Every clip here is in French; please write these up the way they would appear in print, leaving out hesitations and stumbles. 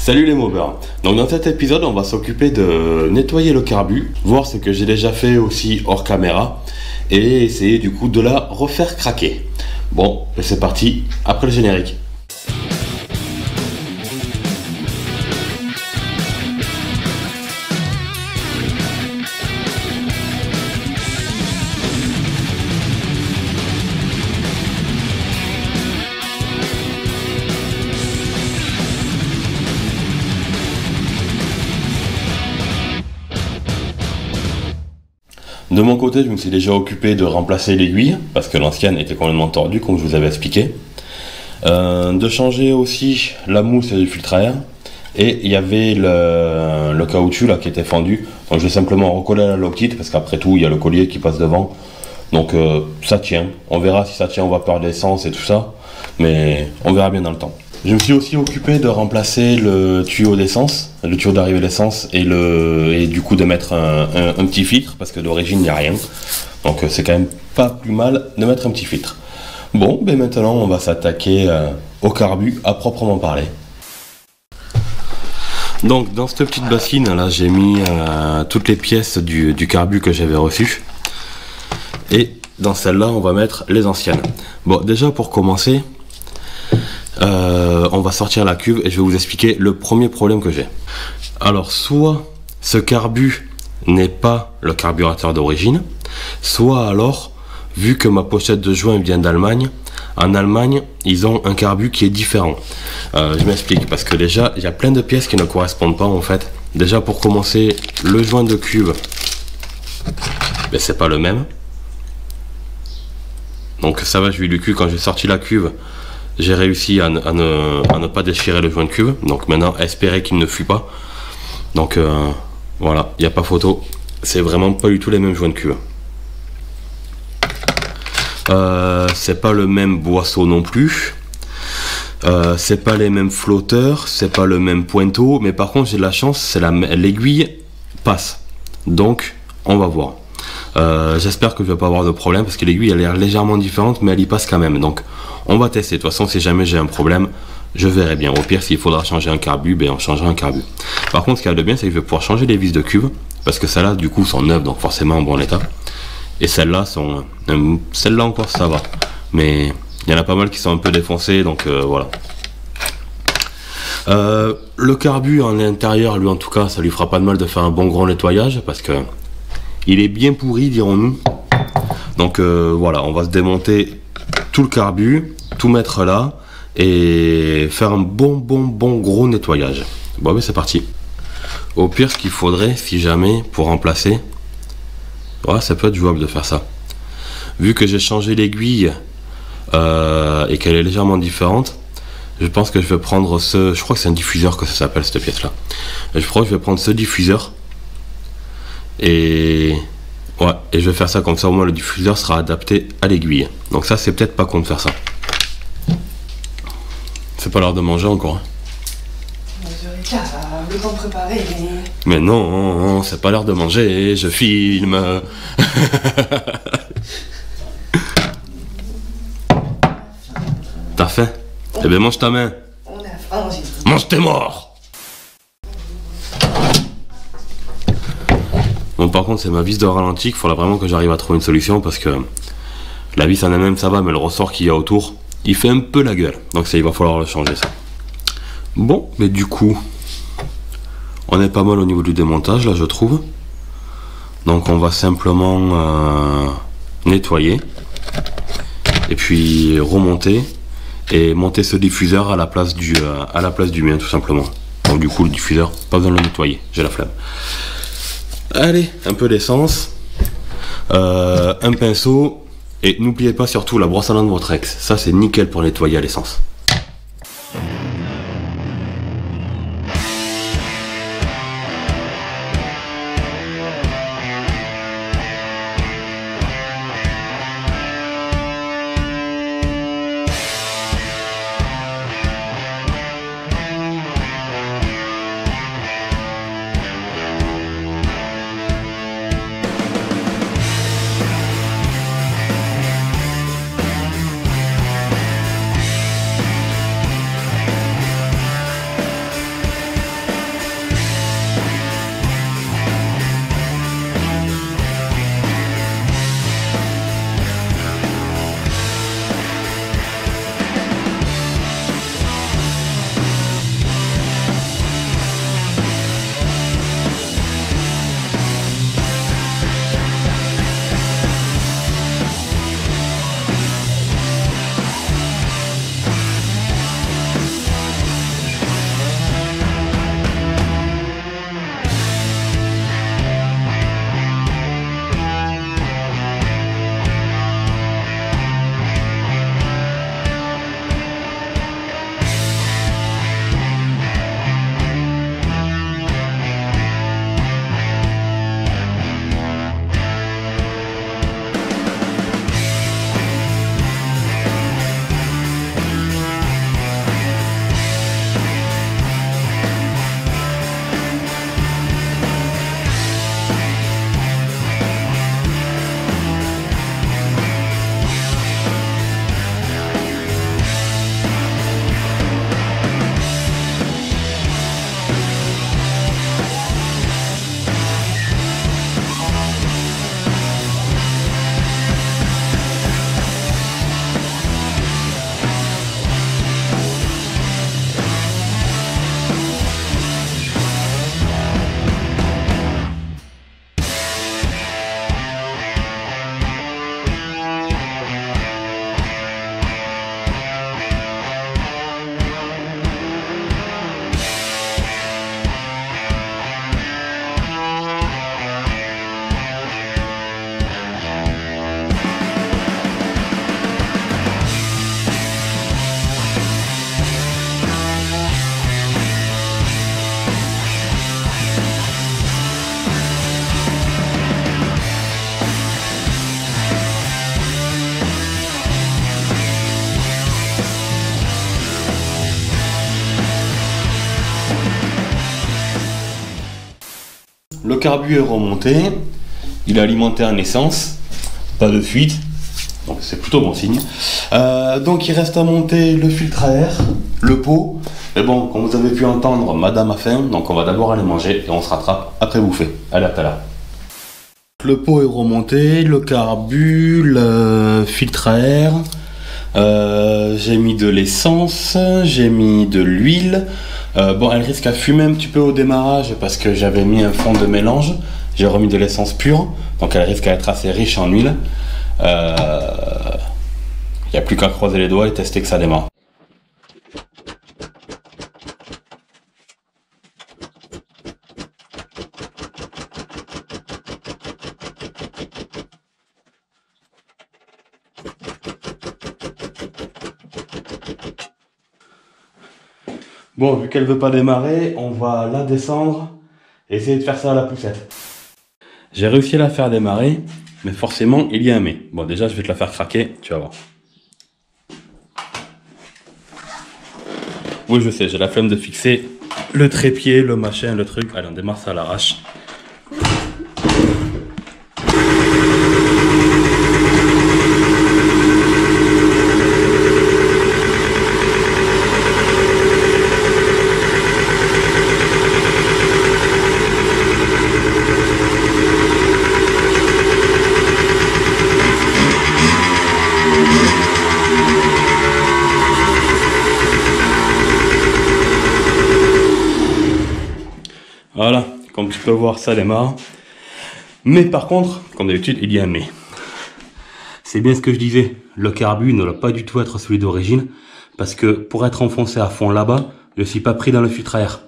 Salut les movers. Donc dans cet épisode, on va s'occuper de nettoyer le carbu, voir ce que j'ai déjà fait aussi hors caméra et essayer du coup de la refaire craquer. Bon, c'est parti, après le générique. De mon côté, je me suis déjà occupé de remplacer l'aiguille, parce que l'ancienne était complètement tordue, comme je vous avais expliqué. De changer aussi la mousse du filtre à air. Et il y avait le caoutchouc là qui était fendu. Donc je vais simplement recoller la loctite, parce qu'après tout, il y a le collier qui passe devant. Donc ça tient. On verra si ça tient en vapeur d'essence et tout ça. Mais on verra bien dans le temps. Je me suis aussi occupé de remplacer le tuyau d'essence, le tuyau d'arrivée d'essence et du coup de mettre un petit filtre parce que d'origine il n'y a rien. Donc c'est quand même pas plus mal de mettre un petit filtre. Bon, ben maintenant on va s'attaquer au carbu à proprement parler. Donc dans cette petite bassine là j'ai mis toutes les pièces du carbu que j'avais reçu. Et dans celle-là on va mettre les anciennes. Bon, déjà pour commencer, on va sortir la cuve et je vais vous expliquer le premier problème que j'ai. Alors soit ce carbu n'est pas le carburateur d'origine, soit alors, vu que ma pochette de joint vient d'Allemagne, en Allemagne ils ont un carbu qui est différent. Je m'explique, parce que déjà il y a plein de pièces qui ne correspondent pas en fait. Déjà pour commencer, le joint de cuve, ben, c'est pas le même. Donc ça va, je lui ai du cul quand j'ai sorti la cuve. J'ai réussi à ne pas déchirer le joint de cuve. Donc maintenant, espérer qu'il ne fuit pas. Donc voilà, il n'y a pas photo. C'est vraiment pas du tout les mêmes joints de cuve. C'est pas le même boisseau non plus. C'est pas les mêmes flotteurs. C'est pas le même pointeau. Mais par contre, j'ai de la chance, c'est l'aiguille passe. Donc, on va voir. J'espère que je vais pas avoir de problème parce que l'aiguille elle a l'air légèrement différente mais elle y passe quand même, donc on va tester. De toute façon, si jamais j'ai un problème, je verrai bien. Au pire, s'il faudra changer un carbu, ben on changera un carbu. Par contre, ce qu'il y a de bien, c'est que je vais pouvoir changer les vis de cuve parce que celles-là du coup sont neuves, donc forcément en bon état, et celles-là sont celles-là encore ça va, mais il y en a pas mal qui sont un peu défoncées, donc voilà. Le carbu en intérieur, lui en tout cas, ça lui fera pas de mal de faire un bon gros nettoyage parce que il est bien pourri, dirons-nous. Donc voilà, on va se démonter tout le carbu, tout mettre là et faire un bon gros nettoyage. Bon, ben c'est parti. Au pire, ce qu'il faudrait, si jamais, pour remplacer, ouais, ça peut être jouable de faire ça. Vu que j'ai changé l'aiguille et qu'elle est légèrement différente, je pense que je vais prendre je crois que c'est un diffuseur que ça s'appelle cette pièce là. Je crois que je vais prendre ce diffuseur. Et ouais, et je vais faire ça comme ça, au moins le diffuseur sera adapté à l'aiguille. Donc ça, c'est peut-être pas con de faire ça. C'est pas l'heure de manger encore. Le temps préparé. Mais non, c'est pas l'heure de manger, je filme. T'as faim? Eh ben mange ta main. On a faim. Mange tes morts. Bon, par contre, c'est ma vis de ralenti qu'il faudra vraiment que j'arrive à trouver une solution parce que la vis en elle-même ça va, mais le ressort qu'il y a autour, il fait un peu la gueule. Donc ça, il va falloir le changer ça. Bon, mais du coup, on est pas mal au niveau du démontage là, je trouve. Donc on va simplement nettoyer et puis remonter et monter ce diffuseur à la place du mien tout simplement. Donc du coup, le diffuseur, pas besoin de le nettoyer, j'ai la flemme. Allez, un peu d'essence, un pinceau, et n'oubliez pas surtout la brosse à dents de votre ex. Ça, c'est nickel pour nettoyer à l'essence. le carbu est remonté, il est alimenté en essence, pas de fuite, donc c'est plutôt bon signe. Donc il reste à monter le filtre à air, le pot, mais bon, comme vous avez pu entendre, madame a faim, donc on va d'abord aller manger et on se rattrape après bouffer. Allez, à tout à l'heure. Le pot est remonté, le carbu, le filtre à air, j'ai mis de l'essence, j'ai mis de l'huile. Bon, elle risque à fumer un petit peu au démarrage parce que j'avais mis un fond de mélange, j'ai remis de l'essence pure, donc elle risque à être assez riche en huile. Il n'y a plus qu'à croiser les doigts et tester que ça démarre. Bon, vu qu'elle veut pas démarrer, on va la descendre et essayer de faire ça à la poussette. J'ai réussi à la faire démarrer, mais forcément il y a un mais. Bon, déjà je vais te la faire craquer, tu vas voir. Oui, je sais, j'ai la flemme de fixer le trépied, le machin, le truc. Allez, on démarre ça à l'arrache. Voilà, comme tu peux voir, ça démarre. Mais par contre, comme d'habitude, il y a un mais. C'est bien ce que je disais, le carbu ne doit pas du tout être celui d'origine, parce que pour être enfoncé à fond là-bas, je ne suis pas pris dans le filtre à air.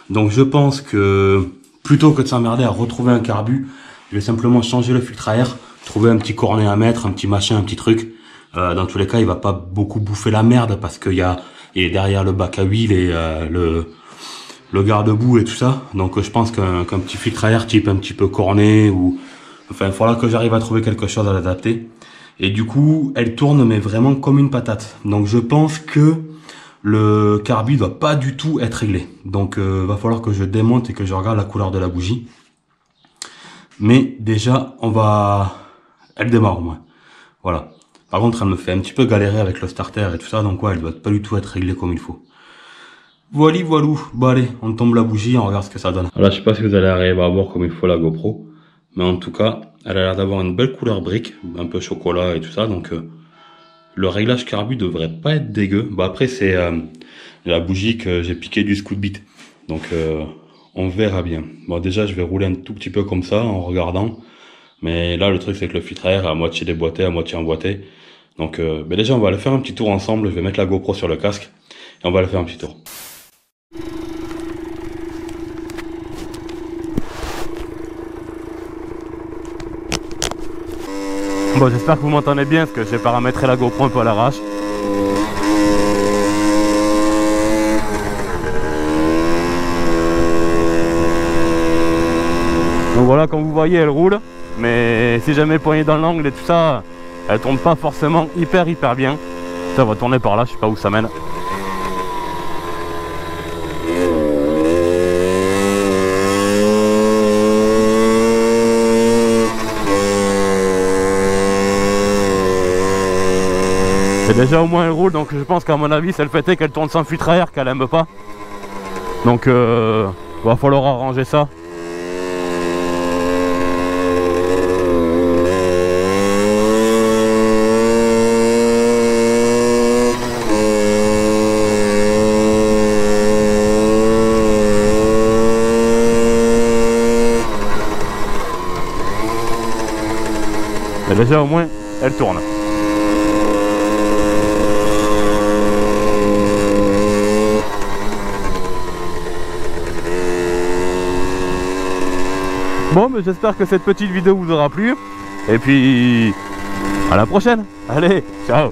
Donc je pense que, plutôt que de s'emmerder à retrouver un carbu, je vais simplement changer le filtre à air, trouver un petit cornet à mettre, un petit machin, un petit truc. Dans tous les cas, il va pas beaucoup bouffer la merde, parce qu'il y a derrière le bac à huile et le garde-boue et tout ça. Donc je pense qu'un petit filtre à air type un petit peu corné ou... Enfin, il faudra que j'arrive à trouver quelque chose à l'adapter. Et du coup, elle tourne mais vraiment comme une patate. Donc je pense que le carbu doit pas du tout être réglé. Donc va falloir que je démonte et que je regarde la couleur de la bougie. Mais déjà, elle démarre au moins. Voilà. Par contre, elle me fait un petit peu galérer avec le starter et tout ça. Donc ouais, elle doit pas du tout être réglée comme il faut. Voilà, voilou. Bon allez, on tombe la bougie, on regarde ce que ça donne. Alors je sais pas si vous allez arriver à voir comme il faut la GoPro, mais en tout cas, elle a l'air d'avoir une belle couleur brique, un peu chocolat et tout ça, donc le réglage carbu devrait pas être dégueu. Bon après c'est la bougie que j'ai piqué du Scootbit, donc on verra bien. Bon déjà je vais rouler un tout petit peu comme ça en regardant, mais là le truc c'est que le filtre à air est à moitié déboîté, à moitié emboîté, donc déjà on va aller faire un petit tour ensemble. Je vais mettre la GoPro sur le casque et on va aller faire un petit tour. Bon, j'espère que vous m'entendez bien, parce que j'ai paramétré la GoPro un peu à l'arrache. Donc voilà, comme vous voyez, elle roule, mais si jamais poignée dans l'angle et tout ça, elle tourne pas forcément hyper bien. Ça va tourner par là, je sais pas où ça mène. Et déjà au moins elle roule, donc je pense qu'à mon avis c'est le fait qu'elle tourne sans filtre à air qu'elle aime pas. Donc va falloir arranger ça. Et déjà au moins elle tourne. Bon, mais j'espère que cette petite vidéo vous aura plu. Et puis, à la prochaine. Allez, ciao.